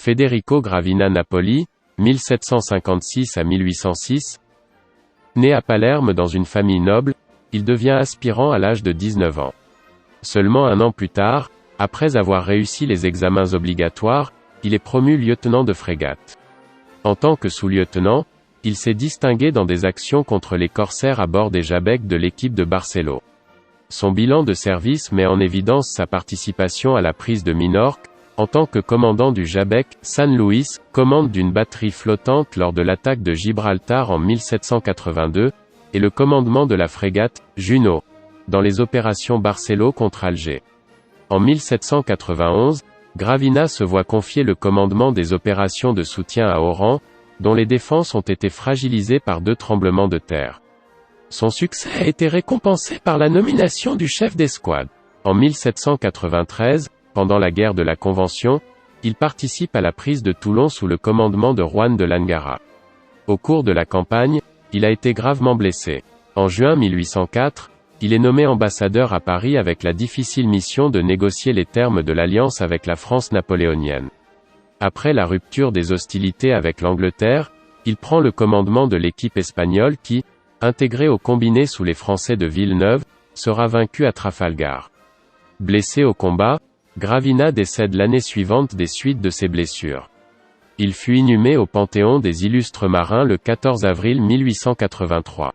Federico Gravina Napoli, 1756 à 1806. Né à Palerme dans une famille noble, il devient aspirant à l'âge de 19 ans. Seulement un an plus tard, après avoir réussi les examens obligatoires, il est promu lieutenant de frégate. En tant que sous-lieutenant, il s'est distingué dans des actions contre les corsaires à bord des jabecs de l'équipe de Barcelo. Son bilan de service met en évidence sa participation à la prise de Minorque, en tant que commandant du jabec San Luis, commande d'une batterie flottante lors de l'attaque de Gibraltar en 1782, et le commandement de la frégate Juno, dans les opérations Barcelo contre Alger. En 1791, Gravina se voit confier le commandement des opérations de soutien à Oran, dont les défenses ont été fragilisées par 2 tremblements de terre. Son succès a été récompensé par la nomination du chef d'escouade. En 1793, pendant la guerre de la Convention, il participe à la prise de Toulon sous le commandement de Juan de Langara. Au cours de la campagne, il a été gravement blessé. En juin 1804, il est nommé ambassadeur à Paris avec la difficile mission de négocier les termes de l'alliance avec la France napoléonienne. Après la rupture des hostilités avec l'Angleterre, il prend le commandement de l'équipe espagnole qui, intégrée au combiné sous les Français de Villeneuve, sera vaincue à Trafalgar. Blessé au combat, Gravina décède l'année suivante des suites de ses blessures. Il fut inhumé au Panthéon des illustres marins le 14 avril 1883.